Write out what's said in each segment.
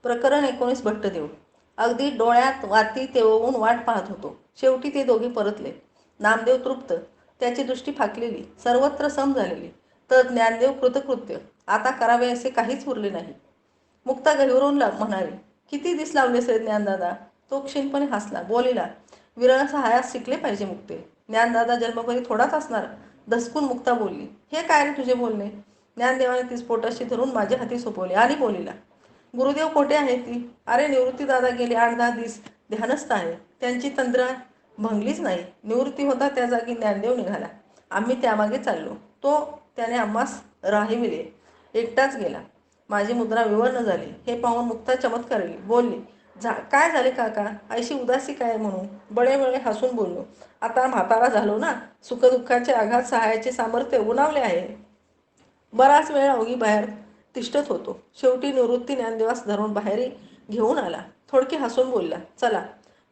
प्रकरण 19 भट्टदेव. अगदी डोळ्यात वाती तेवून वाट पाहत होतो. शेवटी ते दोघे परतले. नामदेव तृप्त, त्याची दृष्टी फाकलेली, सर्वत्र सम झालेली, तर ज्ञानदेव कृतकृत्य. आता करावे असे काहीच उरले नाही. मुक्ता गहिवरून म्हणाली, किती दिस लावलेस रे ज्ञानदादा. तो क्षीणपणे हसला, बोलिला, विरळ सहायास शिकले पाहिजे मुक्ते. ज्ञानदादा जन्मभरी थोडाच असणार. धसकून मुक्ता बोलली, हे काय रे तुझे बोलणे. ज्ञानदेवाने तीच पोटाशी धरून माझ्या हाती सोपवले आणि बोलिला, गुरुदेव कोठे आहे ती. अरे निवृत्ती दादा गेले 8-10 दिस ध्यानस्थ आहे. त्यांची तंद्रा भंगलीच नाही. निवृत्ती होता त्या जागी ज्ञानदेव निघाला. आम्ही त्यामागे चाललो. तो त्याने आम्हास राहिविले. एकटाच गेला. माझी मुद्रा विवर्ण झाली. हे पाहून मुक्ता चमत्कारली, बोलली, काय झाले काका, ऐशी उदासी काय म्हणून. बळे हसून बोललो, आता म्हातारा झालो ना, सुखदुःखाचे आघात सहाय्याचे सामर्थ्य उणावले आहे. बराच वेळ अवघी बाहेर तिष्ठत होतो. शेवटी निवृत्ती ज्ञानदेवास धरून बाहेर घेऊन आला. थोडके हसून बोलला, चला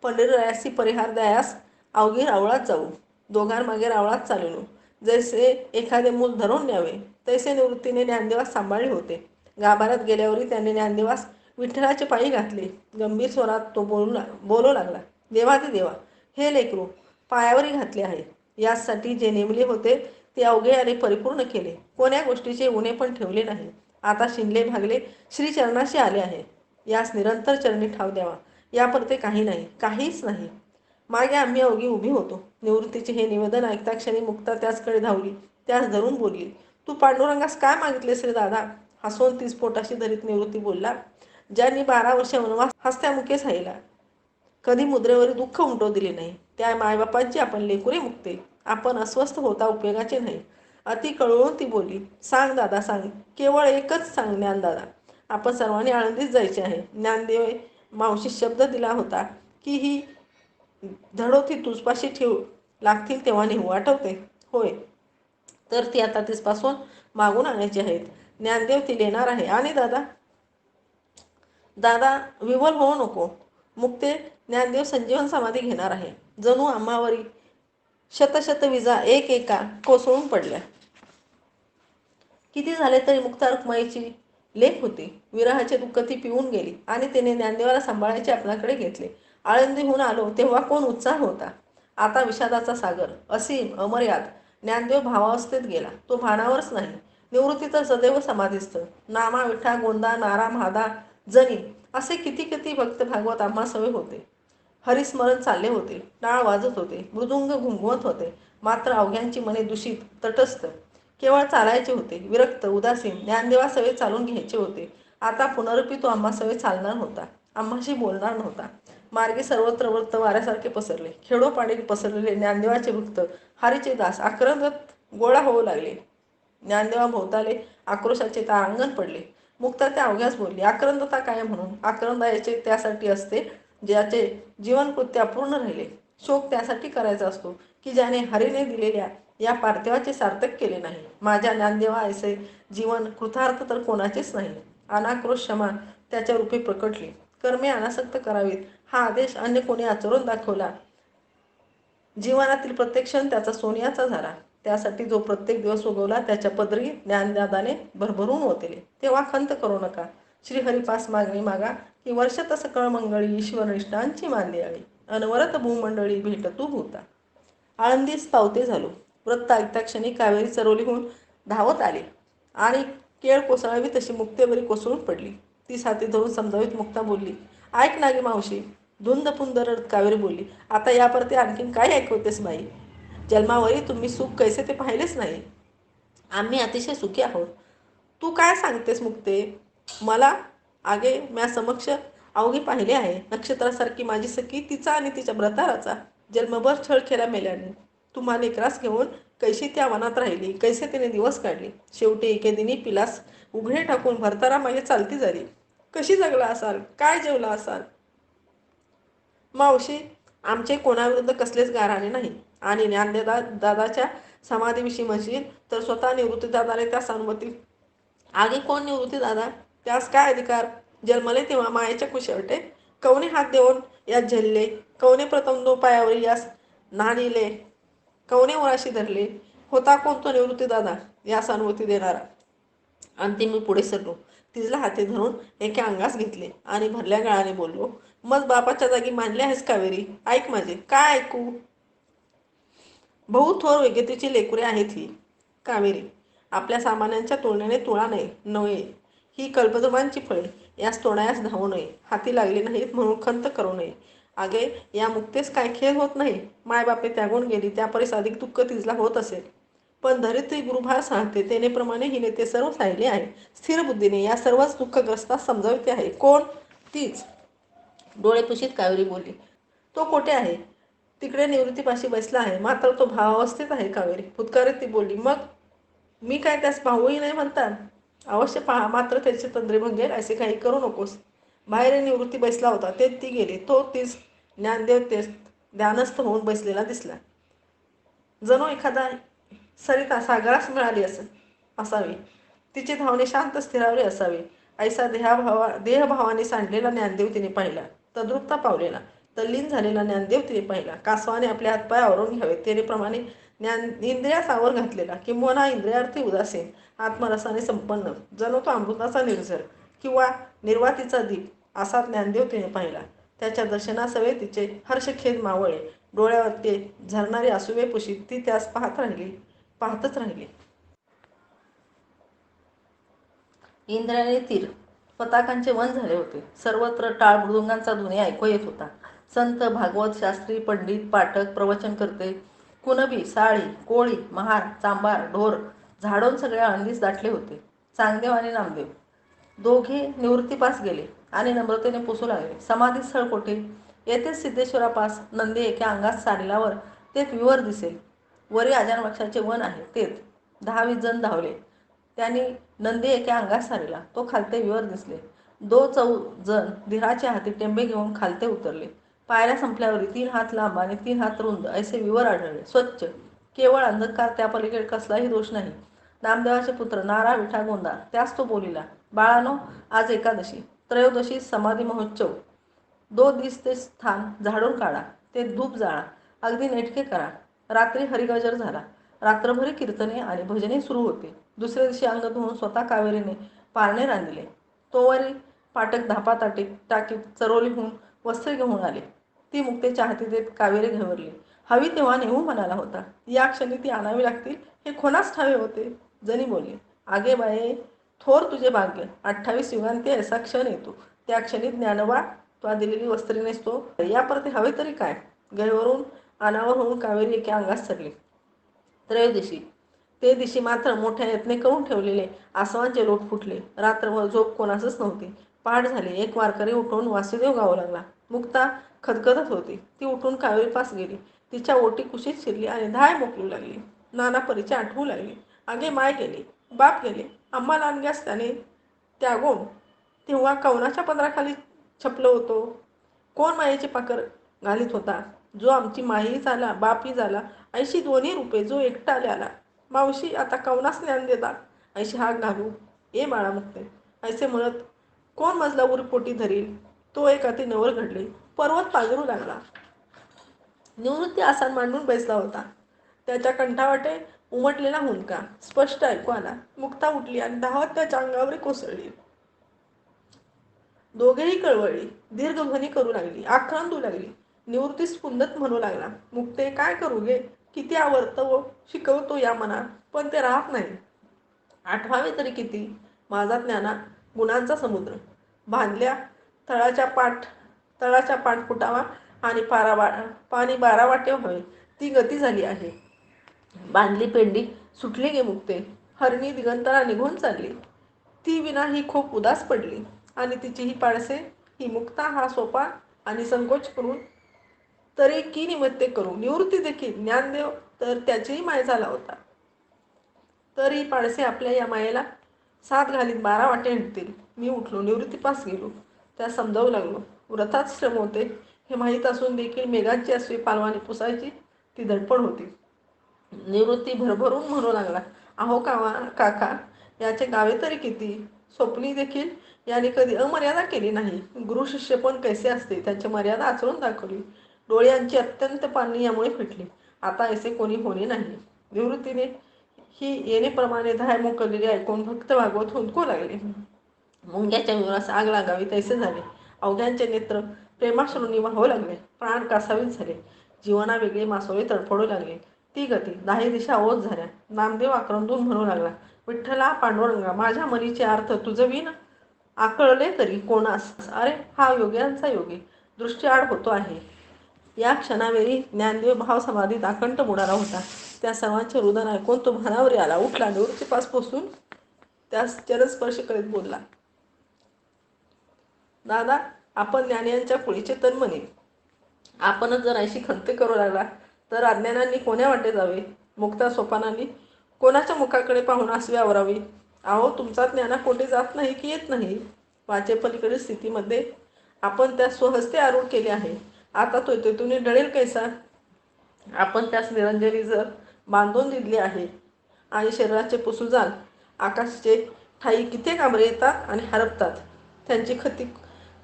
पंढरीरायासी परिहार द्यायास अवघी रावळात जाऊ. दोघांमागे रावळात चाललो. जैसे एखादे मूल धरून न्यावे तैसे निवृत्तीने ज्ञानदेवास सांभाळले होते. गाभाऱ्यात गेल्यावरही त्यांनी ज्ञानदेवास विठ्ठलाचे पायी घातले. गंभीर स्वरात तो बोलू लागला, देवादी देवा, हे लेकरू पायावरी घातले आहे. यासाठी जे नेमले होते ते अवघे आणि परिपूर्ण केले. कोण्या गोष्टीचे उणे पण ठेवले नाही. आता शिनले भागले श्रीचरणाशी आले आहे. यास निरंतर चरणी ठाव द्यावा. यापरते काही नाही, काहीच नाही. मागे आम्ही अवघी उभी होतो. निवृत्तीचे हे निवेदन ऐकता क्षणी मुक्ता त्याचकडे धावली. त्यास धरून बोलली, तू पांडुरंगास काय मागितलेस रे दादा. हसून तीच पोटाशी धरीत निवृत्ती बोलला, ज्यांनी 12 वर्ष वनवास हस्त्यामुखे साहिला, कधी मुद्रेवर दुःख उमटू दिले नाही, त्या मायबापांची आपण लेकुरे मुक्ते. आपण अस्वस्थ होता उपयोगाचे नाही. अति कळवळून ती बोलली, सांग दादा सांग, केवळ एकच सांग ज्ञानदादा. आपण सर्वांनी आळंदीत जायचे आहे. ज्ञानदेव मावशी शब्द दिला होता की ही धडोती तुझपाशी ठेवू लागतील तेव्हा नेहू, आठवते. होय, तर ती आता तिसपासून मागून आणायची आहेत. ज्ञानदेव ती लेणार आहे. आणि दादा दादा विवल होऊ नको मुक्ते. ज्ञानदेव संजीवन समाधी घेणार आहे. जणू आम्हावरी शतशत विजा एक एका कोसळून पडल्या. किती झाले तरी मुक्ता रुक्माईची लेख होती. विरहाचे दुःख ती पिऊन गेली आणि तिने ज्ञानदेवाला सांभाळायचे आपल्याकडे घेतले. आळंदीहून आलो तेव्हा कोण उत्साह होता. आता विषादाचा सागर असीम अमर्याद. ज्ञानदेव भावावस्थेत गेला. तो भानावरच नाही. निवृत्ती तर सदैव समाधीस्थ. नामा विठा गोंदा नारा म्हादा जनी असे किती किती भक्त भागवत आम्हा सवय होते. हरिस्मरण चालले होते. टाळ वाजत होते. मृदुंग घुंगवत होते. मात्र अवघ्यांची मने दूषित, तटस्थ, केवळ चालायचे होते. विरक्त, उदासीन. ज्ञानदेवा सवय चालून घ्यायचे होते. आता पुनरुपी तो आम्हा सवय चालणार नव्हता. आम्हाशी बोलणार नव्हता. मार्गे सर्वत्र व्रत वाऱ्यासारखे पसरले. खेडोपाडी पसरलेले ज्ञानदेवाचे भक्त, हरीचे दास आक्रंदत गोळा होऊ लागले. ज्ञानदेवा भोवताले आक्रोशाचे तारांगण पडले. मुक्ता त्या अवघ्यास बोलली, आक्रंदता काय म्हणून. आक्रंदायचे त्यासाठी असते ज्याचे जीवनकृत्य अपूर्ण राहिले. शोक त्यासाठी करायचा असतो की ज्याने हरीने दिलेल्या या पार्थिवाचे सार्थक केले नाही. माझ्या ज्ञानदेवा ऐसे जीवन कृतार्थ तर कोणाचेच नाही. अनाक्रोश क्षमा त्याच्या रूपी प्रकटली. कर्मे अनासक्त करावीत हा आदेश अन्य कोणी आचरून दाखवला. जीवनातील प्रत्येक क्षण त्याचा सोनियाचा झाला. त्यासाठी जो प्रत्येक दिवस उगवला त्याच्या पदरी ज्ञानदादाने भरभरून ओतले. तेव्हा खंत करू नका. श्रीहरिपास मागणी मागा की वर्षत सकळ मंगळी ईश्वरनिष्ठांची मांदियाळी. अनवरत भूमंडळी भेटतू होता. आळंदीस पावते झालो. वृत्त ऐकता क्षणी कावेरी चरोलीहून धावत आली आणि केळ कोसळावी तशी मुक्तेवरी कोसळून पडली. ती साथी धरून समजावीत मुक्ता बोलली, ऐक नागी मावशी. धुंद पुंद रडत कावेरी बोलली, आता यापरती आणखीन काय ऐकवतेस बाई. जन्मावरी तुम्ही सुख कैसे ते पाहिलेच नाही. आम्ही अतिशय सुखी आहोत. तू काय सांगतेस मुक्ते. मला आगे म्या समक्ष अवघी पाहिले आहे. नक्षत्रासारखी माझी सखी, तिचा आणि तिच्या ब्रताराचा जन्मभर छळ केला मेल्याने. तुम्हा लेकरास घेऊन कैशी त्या वनात राहिली, कैसे तिने दिवस काढले. शेवटी एके दिनी पिलास उघडे टाकून भरतारा मागे चालती झाली. कशी जगला असाल, काय जेवला असाल. मावशी, आमचे कोणाविरुद्ध कसलेच गाऱ्हाणे नाही. आणि दादाच्या समाधीविषयी म्हणशील तर स्वतः निवृत्तीदादाने त्यास अनुमती. आगे कोण निवृत्तीदादा, त्यास काय अधिकार. जन्मले तेव्हा मायेच्या कुशवटे कवने हात देऊन यात झेलले. कवने प्रथम 2 पायावर यास नाणिले. कवने उराशी धरले. होता कोण तो निवृत्तीदादा यास अनुमती देणारा. अंतिम मी पुढे सरलो. तिला हाती धरून एका अंगास घेतले आणि भरल्या गळाने बोललो, मग बापाच्या जागी मानले आहेस कावेरी? ऐक माझे. काय ऐकू? बहु थोर वेगेतीची लेकुरे आहेत ही कावेरी. आपल्या सामान्यांच्या तुलनेने तुळा नाही नव्हे. ही कल्पद्रुमांची फळे. यास तोडायास धावू नये. हाती लागले नाहीत म्हणून खंत करू नये. अगे, या मुक्तेस काय खेळ होत नाही? मायबापे त्यागून गेली त्यापरीस अधिक दुःख तिजला होत असेल. पण धरित्री गुरुभार सांगते तेनेप्रमाणे हिने ते सर्व साहिले आहे. स्थिर बुद्धीने या सर्वच दुःखग्रस्तास समजावते आहे. कोण? तीच. डोळे पुशीत कावेरी बोलली. तो कोठे आहे? तिकडे निवृत्तीपाशी बसला आहे. मात्र तो भावावस्थेत आहे कावेरी. फुतकारीत ती बोलली. मग मी काय त्यास भाऊही नाही म्हणतात? अवश्य पहा, मात्र त्याचे तंद्रे भंगेल असे काही करू नकोस. बाहेर निवृत्ती बसला होता. ते ती गेली. तो तीच ज्ञानदेव तेच ध्यानस्थ होऊन बसलेला दिसला. जणू एखादा सरिता सागरास मिळाली असावी. तिचे धावणे शांत स्थिरावले असावे. ऐसा देहभावाने सांडलेला ज्ञानदेव तिने पाहिला. तद्रुपता पावलेला तल्लीन झालेला ज्ञानदेव तिने पाहिला. कासवाने आपले हातपाय आवरून घ्यावे तेनेप्रमाणे इंद्रियास आवर घातलेला, किंवा इंद्रियार्थी उदासीन, आत्मरसाने संपन्न, जणू तो अमृताचा निर्झर किंवा निर्वातीचा दीप असा ज्ञानदेव तिने पाहिला. त्याच्या दर्शनासवे तिचे हर्षखेद मावळे. डोळ्यावर ते झरणारे असूवे पुशीत ती त्यास पाहतच राहिली. इंद्रायणी तीर पताकांचे वन झाले होते. सर्वत्र टाळ मृदुंगांचा ध्वनी ऐकू येत होता. संत, भागवत, शास्त्री, पंडित, पाठक, प्रवचनकर्ते, कुणबी, साळी, कोळी, महार, चांभार, ढोर झाडून सगळ्या अंगीस दाटले होते. चांगदेव आणि नामदेव दोघे निवृत्तीपास गेले आणि नम्रतेने पुसू लागले. समाधी स्थळ कोठे? येथेच सिद्धेश्वरापास. नंदी एका अंगास चालल्यावर तेथ विवर दिसेल. वरी अजानवृक्षाचे वन आहे. तेथ 10-20 जण धावले. त्यांनी नंदी एका अंगास सारिला. तो खालते विवर दिसले. 2-4 जण धीराचे हाती टेंबे घेऊन खालते उतरले. पायऱ्या संपल्यावर 3 हात लांब आणि 3 हात रुंद असे विवर आढळले. स्वच्छ, केवळ अंधकार, त्या पलीकडे कसलाही दोष नाही. नामदेवाचे पुत्र नारा विठा गोंदा. त्यास तो बोलिला, बाळानो, आज एकादशी, त्रयोदशी समाधी महोत्सव. 2 दिस ते स्थान झाडून काढा. ते धूप जाळा. अगदी नेटके करा. रात्री हरिगजर झाला. रात्रभरी कीर्तने आणि भजने सुरू होते. दुसऱ्या दिवशी अंग धुवून स्वतः कावेरीने पारणे रांधिले. तोवरी पाटक धापा टाकीत चरोलीहून वस्त्रे घेऊन आले. ती मुक्तेच्या हाती देत कावेरी घवरली. हवी तेव्हा नेऊ म्हणाला होता. या क्षणी ती आणावी लागतील हे कोणास ठावे होते? जणी बोलली. आगे बाये, थोर तुझे भाग्य. 28 युगांती असा क्षण येतो. त्या क्षणी ज्ञानोबा तुला दिलेली वस्त्रे नेसतो. या परते हवे तरी काय? गैवरून अनावर होऊन कावेरी एका अंगास सरली. त्रयोदशी ते दिवशी मात्र मोठ्या यत्ने करून ठेवलेले आसवांचे लोट फुटले. रात्रभर झोप कोणासच नव्हती. पहाट झाली. एक वारकरी उठून वासुदेव गाऊ लागला. मुक्ता खदखदत होती. ती उठून कावेरीपास गेली. तिच्या ओटी कुशीत शिरली आणि धाय मोकलू लागली. नाना परीचे आठवू लागली. आगे माय गेली, बाप गेले, आम्हा लहानग्यास त्याने त्यागून. तेव्हा कवनाच्या पदराखाली छपलो होतो. कोण मायेचे पाकर घालीत होता? जो आमची माही झाला, बापही झाला, ऐशी दोन्ही रूपे जो एकटा आला. मावशी, आता कवनास ज्ञान देता ऐशी हाक घालू? ए बाळा मुक्ते, ऐसे म्हणत कोण मजला उरी पोटी धरील? तो एक अति नवर घडले. पर्वत पाजरू लागला. निवृत्ती आसन मांडून बैसला होता. त्याच्या कंठावाटे उमटलेला हुंदका स्पष्ट ऐकू आला. मुक्ता उठली आणि धावत त्याच्या अंगावर कोसळली. दोघेही कळवळली. दीर्घध्वनी करू लागली. आक्रंदू लागली. निवृत्ती स्फुंदत म्हणू लागला. मुक्ते, काय करू गे? किती आवर्तव शिकवतो या मनात, पण ते राहत नाही. आठवावे तरी किती? माझा ज्ञाना गुणांचा समुद्र. बांधल्या तळाच्या पाठ फुटावा आणि पाणी 12 वाटे व्हावे, ती गती झाली आहे. बांधली पेंडी सुटली गे मुक्ते. हरणी दिगंतरा निघून चालली. ती विना ही खूप उदास पडली आणि तिची ही पाडसे, ही मुक्ता हा सोपा आणि संकोच करून तरी की निमित्ते करू. निवृत्ती देखील ज्ञानदेव तर त्याचीही माय झाला होता. तर ही पाडसे आपल्या या मायेला साथ घालीत 12 वाटे हिंडतील. मी उठलो, निवृत्तीपास गेलो. त्या समजावू लागलो. व्रतात श्रम होते हे माहीत असून देखील मेघांची अस्वी पालवाने पुसायची ती धडपड होती. निवृत्ती भरभरून म्हणू लागला. अहो काका, याचे गावे तरी किती? स्वप्नी देखील याने कधी अमर्यादा केली नाही. गुरु शिष्य पण कैसे असते त्याची मर्यादा आचरून दाखवली. डोळ्यांची अत्यंत पाणी यामुळे फिटली. आता ऐसे कोणी होणे नाही. निवृत्तीने ही येणेप्रमाणे धाय मोकललेली ऐकून भक्त भागवत हुंदकू लागले. मुंग्याच्या विवरास आग लागावी तैसे झाले. अवघ्यांचे नेत्र प्रेमाश्रूंनी वाहू लागले. प्राण कासावीस झाले. जीवनावेगळी मासोळी तडफडू लागली. ती गती 10 दिशा ओत झाल्या. नामदेव आक्रंदून म्हणू लागला, विठ्ठला पांडुरंगा, माझ्या मनीचे अर्थ तुझविन आकळले तरी कोणास. अरे हा योग्यांचा योगी दृष्टीआड होतो आहे. या क्षणावेळी ज्ञानदेव भावसमाधीत आकंठ बुडाला होता. त्या सर्वांचे रुदन ऐकून तो भानावरी आला. उठला. निवृत्ती पास पोसून त्यास चरणस्पर्श करीत बोलला, दादा, आपण ज्ञानियांच्या कुळीचे तन्मनी. आपणच जर ऐशी खंते करू लागला तर अज्ञानांनी कोण्या वाटे जावे? मुक्ता सोपानांनी कोणाच्या मुखाकडे पाहून आसवे आवरावी? अहो, तुमचा ज्ञाना कोठे जात नाही की येत नाही. वाचेपलीकडील स्थितीमध्ये आपण त्यास स्वहस्ते आरूढ केले आहे. आता तो तेथून डळेल कैसा? आपण त्यास निरंजनी जर बांधून दिली आहे आणि शरीराचे पुसूजाल आकाशचे ठाई किती कांबरे येतात आणि हरपतात. त्यांची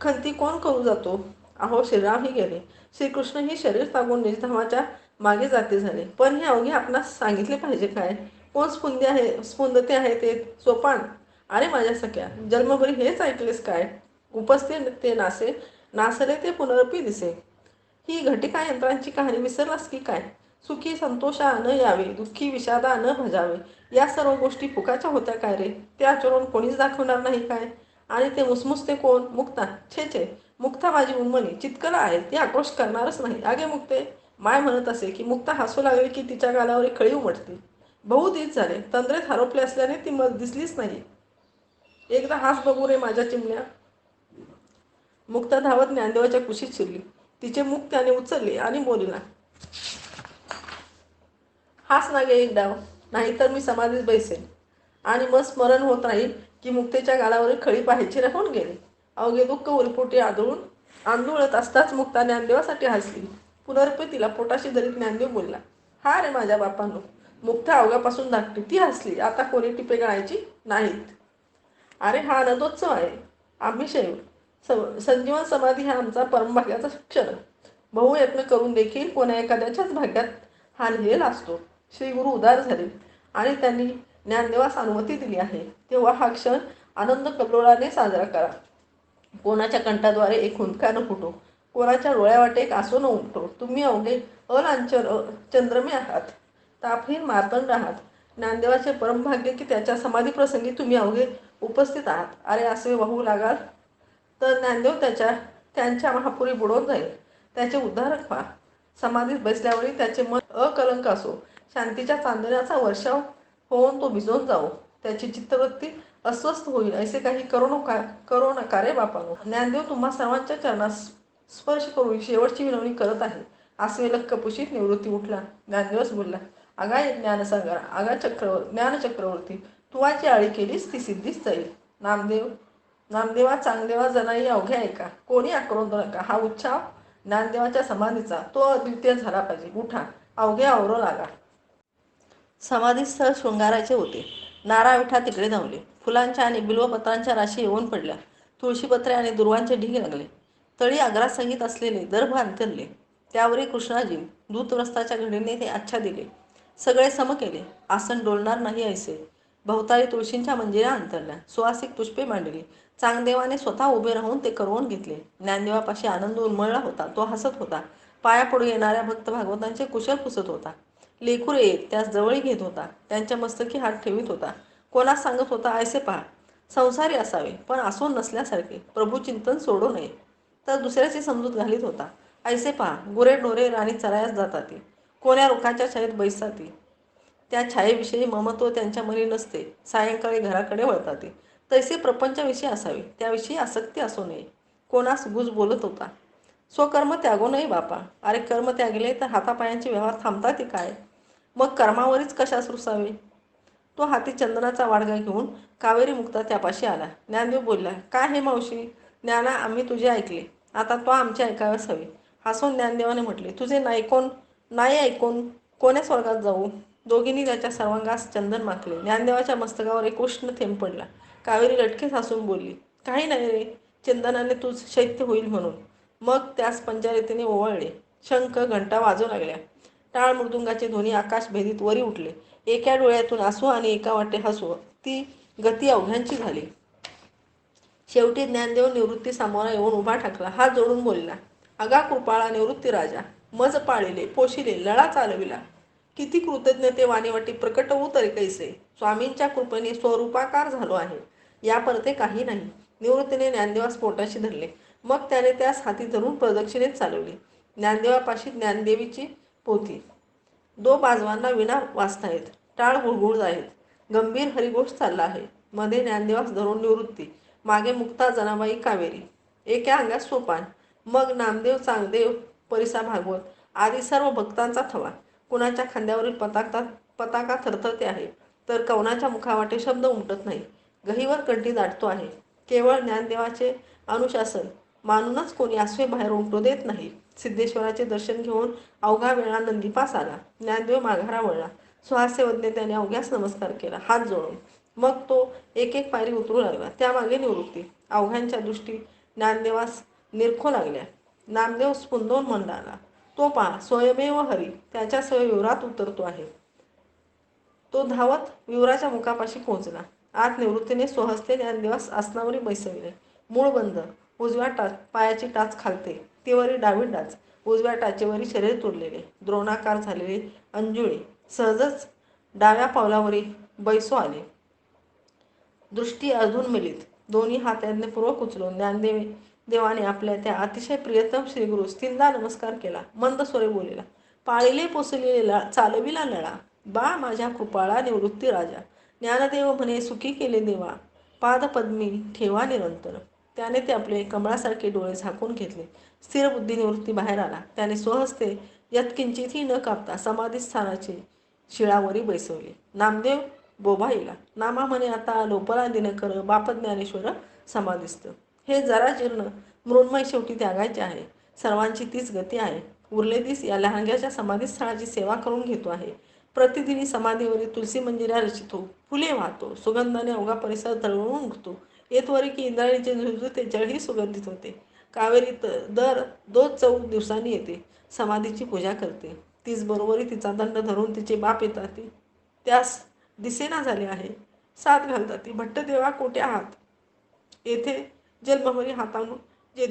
खंती कोण करू जातो? अहो, श्रीरामही गेले. श्रीकृष्णही शरीर सांगून निजधामाच्या मागे जाते झाले. पण हे अवघे आपणास सांगितले पाहिजे काय? कोण स्पुंदते आहे ते सोपान? अरे माझ्या सख्या, जन्मभरी हेच ऐकलेस काय? उपसते ते नासले ते पुनरपी दिसे. ही घटिका यंत्रांची कहाणी विसरलास की काय? सुखी संतोषा न यावे, दुःखी विषादा न भजावे, या सर्व गोष्टी फुकाच्या होत्या काय रे? ते आचरण कोणीच दाखवणार नाही काय? आणि ते मुसमुसते कोण? मुक्ता. छे, मुक्ता माझी उन्मनी चितकला आहे, ती आक्रोश करणारच नाही. आगे मुक्ते, माय म्हणत असे की मुक्ता हसू लागली की तिच्या गालावर एक खळी उमटते. बहुदिवस झाले तंद्रेत हरपले असल्याने ती दिसलीच नाही. एकदा हास बघू रे माझ्या चिमण्या. मुक्ता धावत ज्ञानदेवाच्या कुशीत शिरली. तिचे मुख त्याने उचलले आणि बोलला, हास ना गे एक डाव, नाहीतर मी समाधीत बैसेन. आणि मग स्मरण होत राहील की मुक्तेच्या गालावरील खळी पाहायची राहून गेली. अवघे दुःख उरपोटी आंदोळत असताच मुक्ता ज्ञानदेवासाठी हसली. पुनर्पे तिला पोटाशी धरीत ज्ञानदेव बोलला, हा रे माझ्या बापांनो. मुक्ता अवघापासून धाकटी. ती हसली. आता कोणी टिपे गळायची नाहीत. अरे हा आनंदोत्सव आहे. आम्ही शैव संजीवन समाधी हा आमचा परमभाग्याचा क्षण. बहुयत्न करून देखील कोणा एखाद्याच्याच भाग्यात हा लिहिलेला असतो. श्री गुरु उदार झाले आणि त्यांनी ज्ञानदेवास अनुमती दिली आहे, तेव्हा हा क्षण आनंद कल्लोळाने साजरा करा. कोणाच्या कंठाद्वारे एक हुंदका न फुटो, कोणाच्या डोळ्यावाटे एक आसू न उमटो. तुम्ही अवघे अलांचर चंद्रमे आहात, तापहीन मार्तंड आहात. ज्ञानदेवाचे परमभाग्य की त्याच्या समाधीप्रसंगी तुम्ही अवघे उपस्थित आहात. अरे असे वाहू लागाल तर ज्ञानदेव त्यांच्या महापुरी बुडवून जाईल. त्याचे उद्धारक व्हा. समाधीत बसल्यावेळी त्याचे मन अकलंक असो. शांतीच्या चांदण्याचा वर्षाव होऊन तो भिजवून जावो. त्याची चित्तवृत्ती अस्वस्थ होईल असे काही करू नका रे बापानो. ज्ञानदेव तुम्हा सर्वांच्या चरणास स्पर्श करून शेवटची विनवणी करत आहे. आसवे लक्क पुशीत निवृत्ती उठला. ज्ञानदेवच बोलला, अगा ज्ञानसागरा, ज्ञानचक्रवर्ती, तू वाची आळी केलीस ती सिद्धीच जाईल. नामदेवा चांगदेवा जनाई अवघ्या ऐका, कोणी आक्रोंद नका. हा उत्साह ज्ञानदेवाच्या समाधीचा, तो अद्वितीय झाला पाहिजे. उठा, अवघे आवरो लागा. समाधीस्थळ शृंगाराचे होते. नारा विठा तिकडे धावले. फुलांच्या आणि बिल्वपत्रांच्या राशी येऊन पडल्या. तुळशीपत्रे आणि दुर्वांचे ढीग लागले. तळी आग्रासंगीत असलेले दर्भ अंतरले. त्यावरील कृष्णाजी दूतव्रस्ताच्या घडीने ते आच्छादिले. सगळे सम केले. आसन डोलणार नाही ऐसे. भवताली तुळशींच्या मंजिऱ्या अंतरल्या. सुवासिक पुष्पे मांडली. चांगदेवाने स्वतः उभे राहून ते करवून घेतले. ज्ञानदेवापाशी आनंद उन्मळला होता. तो हसत होता. पायापुढे येणाऱ्या भक्त भागवतांचे कुशल पुसत होता. लेकूर येत त्यास जवळी घेत होता. त्यांच्या मस्तकी हात ठेवीत होता. कोणास सांगत होता, ऐसे पहा, संसारी असावे पण आसून नसल्यासारखे. प्रभुचिंतन सोडू नये. तर दुसऱ्याची समजूत घालीत होता. ऐसे पहा, गुरे ढोरे राणी चरायास जाताती, कोण्या रुखाच्या छायेत बैसताती. त्या छायेविषयी ममत्व त्यांच्या मनी नसते. सायंकाळी घराकडे वळताते. तैसे प्रपंचाविषयी असावे, त्याविषयी आसक्ती असू नये. कोणास गुज बोलत होता. स्वकर्म त्यागो नाही बापा. अरे कर्म त्यागले तर हातापायांचे व्यवहार थांबतात काय? मग कर्मावरीच कशास रुसावे? तो हाती चंदनाचा वाडगा घेऊन कावेरी मुक्ता त्यापाशी आला. ज्ञानदेव बोलला, काय हे मावशी? ज्ञाना, आम्ही तुझे ऐकले, आता तो आमचे ऐकाव्यास हवे. हसून ज्ञानदेवाने म्हटले, तुझे नाही ऐकून कोण्या स्वर्गात जाऊ? दोघींनी त्याच्या सर्वांगास चंदन माखले. ज्ञानदेवाच्या मस्तकावर एक उष्ण थेंब पडला. कावेरी लटकेच हसून बोलली, काही नाही रे, चंदनाने तूच शैत्य होईल म्हणून. मग त्यास पंचायतीने ओवाळले. शंख घंटा वाजू लागल्या. टाळ मृदुंगाचे ध्वनी आकाश भेदीत वरी उठले. एका डोळ्यातून आसू आणि एका वाटे हसू. ती गती अवघ्यांची झाली. शेवटी ज्ञानदेव निवृत्ती समोर येऊन उभा ठाकला, हात जोडून बोलला, अगा कृपाळा निवृत्ती राजा, मज पाळिले पोशिले लळा चालविला, किती कृतज्ञते वाणीवाटी प्रकट होऊ तरी कैसे. स्वामींच्या कृपेने स्वरूपाकार झालो आहे, या परते काही नाही. निवृत्तीने ज्ञानदेवास पोटाशी धरले, मग त्याने त्यास हाती धरून प्रदक्षिणेत चालवले. ज्ञानदेवापाशी ज्ञानदेवीची पोथी, दो बाजवांना विना वाचतायत, टाळ गुळगुळ आहेत, गंभीर हरिघोष चालला आहे. मध्ये ज्ञानदेवास धरून निवृत्ती, मागे मुक्ता जनाबाई कावेरी, एका अंगात सोपान, मग नामदेव चांगदेव परिसा भागवत आदी सर्व भक्तांचा थवा. कुणाच्या खांद्यावरील पताका थरथरते आहे, तर कवनाच्या मुखावाटे शब्द उमटत नाही, गहीवर कंठी दाटतो आहे. केवळ ज्ञानदेवाचे अनुशासन मानूनच कोणी आसवे बाहेर उमटू देत नाही. सिद्धेश्वराचे दर्शन घेऊन अवघा वेळा नंदीपास आला. ज्ञानदेव माघारा वळला. सुहास्यवदने त्याने अवघ्यास नमस्कार केला, हात जोडून. मग तो एक एक पायरी उतरू लागला. त्यामागे निवृत्ती. अवघ्यांच्या दृष्टी ज्ञानदेवास निरखू लागल्या. नामदेव स्फुंदून म्हणाला, तो पहा, स्वयमेव हरी त्याच्यासह विवरात उतरतो आहे. तो धावत विवराच्या मुखापाशी पोहोचला. आत निवृत्तीने स्वहस्ते ज्ञानदेवास आसनावरी बैसविले. मूळ बंद, उजव्या पायाची टाच खालते, तीवरी डावी टाच, उजव्या टाचेवरी शरीर तुडलेले, द्रोणाकार झालेले अंजुळे, सहजच डाव्या पावलावरी बैसो आले. दृष्टी अधून मिलीत. दोन्ही हात यज्ञपूर्वक उचलून देवाने आपल्या त्या अतिशय प्रियतम श्रीगुरूस तीनदा नमस्कार केला. मंद स्वरे बोलिला, पाळिले पोसलेले चालविला लळा, बा माझ्या कृपाळा निवृत्ती राजा. ज्ञानदेव म्हणे, सुखी केले देवा, पादपद्मी ठेवा निरंतर. त्याने ते आपले कमळासारखे डोळे झाकून घेतले. स्थिर बुद्धी निवृत्ती बाहेर आला. त्याने स्वहस्ते यत्किंचितही न कापता समाधीस्थानाचे शिळावरी बैसवले. नामदेव बोभाईला, नामा म्हणे, आता लोपला दिनकर बाप ज्ञानेश्वर समाधिस्थ. हे जरा जीर्ण मृण्मय शेवटी त्यागायचे आहे. सर्वांची तीच गती आहे. उरले दिस या लहानग्याच्या समाधीस्थळाची सेवा करून घेतो आहे. प्रतिदिनी समाधीवरील तुलसी मंजिऱ्या रचितो, फुले वाहतो, सुगंधाने अवघा परिसर दळवून उठतो. येतवरी की इंद्राणीचे झुळझुळते जळही सुगंधित होते. कावेरी दर 2-14 दिवसांनी येते, समाधीची पूजा करते. तीच बरोबरी तिचा दंड धरून तिचे बाप येतात, त्यास दिसेना झाले आहे. साथ घालतात ती, भट्टदेवा कोठे आहात. येथे जन्मभरी हातावरून जे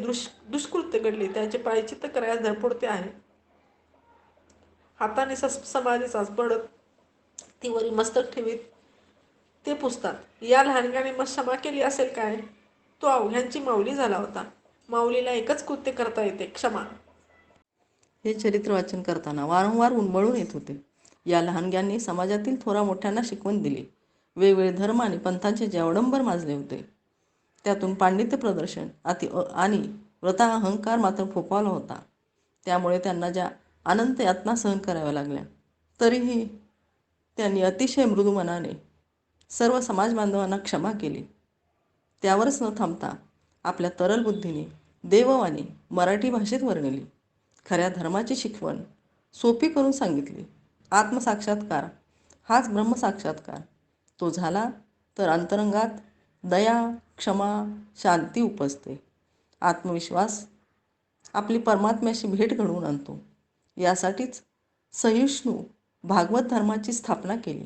दुष्कृत्य घडले त्याचे प्रायश्चित्त करायला धडपडते आहे. हाताने समाधीचाच पडत तीवरी मस्तक ठेवीत ते पुसतात. या लहानग्याने मग क्षमा केली असेल काय. तो अवघ्यांची माऊली झाला होता. माऊलीला एकच कृत्य करता येते, क्षमा. हे चरित्र वाचन करताना वारंवार उन्मळून येत होते. या लहानग्यांनी समाजातील थोरा मोठ्यांना शिकवण दिली. वेगवेगळे धर्म आणि पंथांचे जे अवडंबर माजले होते, त्यातून पांडित्य प्रदर्शन आणि व्रता अहंकार मात्र फोफावला होता. त्यामुळे त्यांना ज्या अनंत यातना सहन कराव्या लागल्या, तरीही त्यांनी अतिशय मृदू मनाने सर्व समाज बांधवांना क्षमा केली. त्यावरच न थांबता आपल्या तरल बुद्धीने देववाणी मराठी भाषेत वर्णिली. खऱ्या धर्माची शिकवण सोपी करून सांगितली. आत्मसाक्षात्कार हाच ब्रह्मसाक्षात्कार. तो झाला तर अंतरंगात दया, क्षमा, शांती उपजते. आत्मविश्वास आपली परमात्म्याशी भेट घडवून आणतो. यासाठीच सहिष्णू भागवत धर्माची स्थापना केली.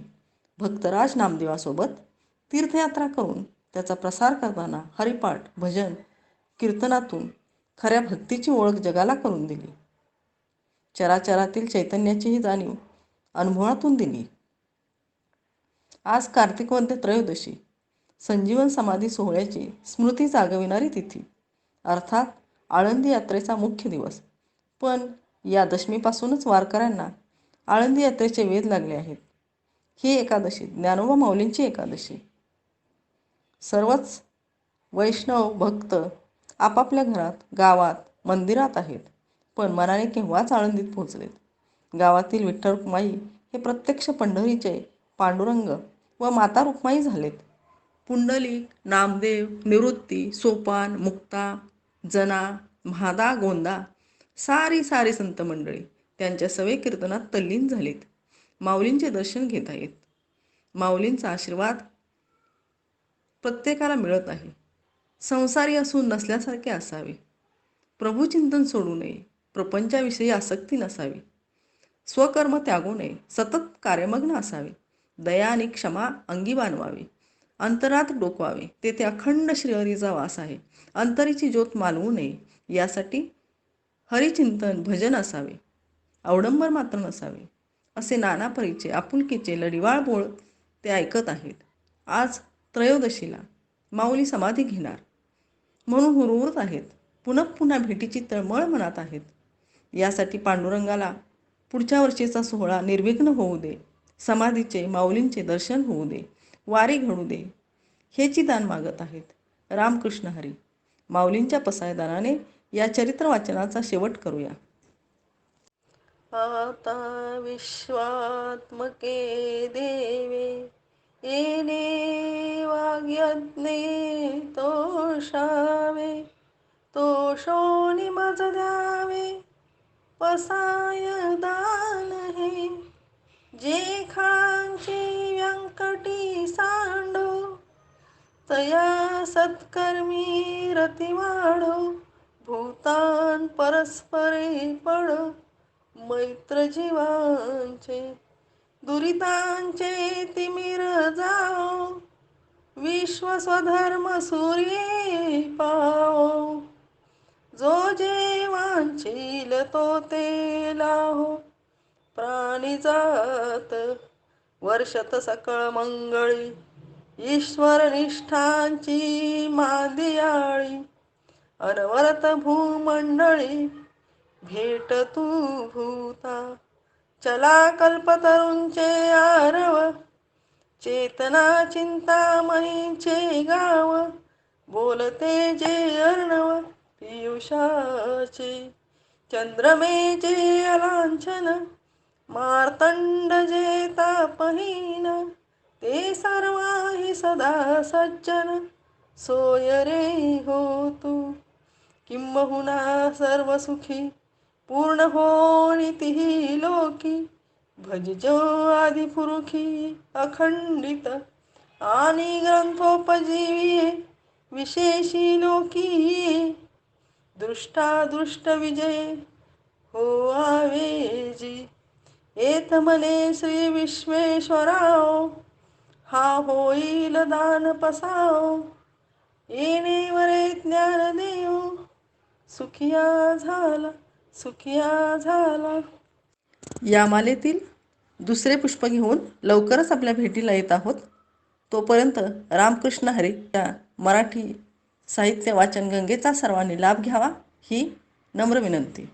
भक्तराज नामदेवासोबत तीर्थयात्रा करून त्याचा प्रसार करताना हरिपाठ, भजन, कीर्तनातून खऱ्या भक्तीची ओळख जगाला करून दिली. चराचरातील चैतन्याचीही जाणीव अनुभवातून दिली. आज कार्तिक वद्य त्रयोदशी, संजीवन समाधी सोहळ्याची स्मृती जागविणारी तिथी, अर्थात आळंदी यात्रेचा मुख्य दिवस. पण या दशमीपासूनच वारकऱ्यांना आळंदी यात्रेचे वेध लागले आहेत. ही एकादशी ज्ञानोबा माऊलींची एकादशी. सर्वच वैष्णव भक्त आपापल्या घरात, गावात, मंदिरात आहेत, पण मनाने केव्हाच आळंदीत पोहोचलेत. गावातील विठ्ठल रुक्माई हे प्रत्यक्ष पंढरीचे पांडुरंग व माता रुक्माई झालेत. पुंडलिक, नामदेव, निवृत्ती, सोपान, मुक्ता, जना, म्हादा, गोंदा सारी संत मंडळी त्यांच्या सवय कीर्तनात तल्लीन झालीत. माऊलींचे दर्शन घेत आहेत. माऊलींचा आशीर्वाद प्रत्येकाला मिळत आहे. संसारी असून नसल्यासारखे असावे. प्रभुचिंतन सोडू नये. प्रपंचाविषयी आसक्ती नसावी. स्वकर्म त्यागू नये. सतत कार्यमग्न असावे. दया आणि क्षमा अंगी बाणवावी. अंतरात डोकवावे, तेथे अखंड श्रीहरीचा वास आहे. अंतरीची ज्योत मालवू नये, यासाठी हरिचिंतन भजन असावे, अवडंबर मात्र नसावे. असे नाना परीचे आपुलकीचे लढिवाळ बोळ ते ऐकत आहेत. आज त्रयोदशीला माऊली समाधी घेणार म्हणून हुरहुरत आहेत. पुन्हा पुन्हा भेटीची तळमळ मनात आहेत. यासाठी पांडुरंगाला पुढच्या वर्षीचा सोहळा निर्विघ्न होऊ दे, समाधीचे माऊलींचे दर्शन होऊ दे, वारी घडू दे, हेची दान मागत आहेत. रामकृष्ण हरी. माऊलींच्या पसायदानाने या चरित्र वाचनाचा शेवट करूया. आता विश्वात्मके देवे येणे वाग्यज्ञे तोषावे, तोषोनी मज द्यावे पसाय दान हे. जे खळांची व्यंकटी सांडो, तया सत्कर्मी रती वाढो. भूतान परस्परे पडो, मैत्र जीवांचे दुरितांचे तिमिर जाओ. विश्व स्वधर्म सूर्ये पाओ, जो जे वांछील तो ते लाहो. प्राणी जात वर्षत सकळ मंगळी, ईश्वर निष्ठांची मादियाळी. अनवरत भूमंडळी भेट तू भूता. चला कल्पतरूंचे आरव, चेतना चिंतामणीचे गाव. बोलते जे अर्णव पियुषाचे, चंद्रमेचे अलांछन. मार्तंड जे तापहीन, ते सर्वाही सदा सज्जन. सोय रे हो तू किंबहुना सर्व सुखी, पूर्ण होणी तिही लोकी. भजजो आदि पुरुखी अखंडित, आणि ग्रंथोपजीवी विशेषी लोकी. दृष्टादृष्ट विजय हो आवेजी, येत मने श्री विश्वेश्वराव. हा होईल दान पसाव, येणे वरे ज्ञान देव. सुखिया झाला, सुखिया झाला. या मालेतील दुसरे पुष्प घेऊन लवकरच आपल्या भेटीला येत आहोत. तोपर्यंत रामकृष्ण हरी या मराठी साहित्य वाचन गंगेचा सर्वांनी लाभ घ्यावा, ही नम्र विनंती.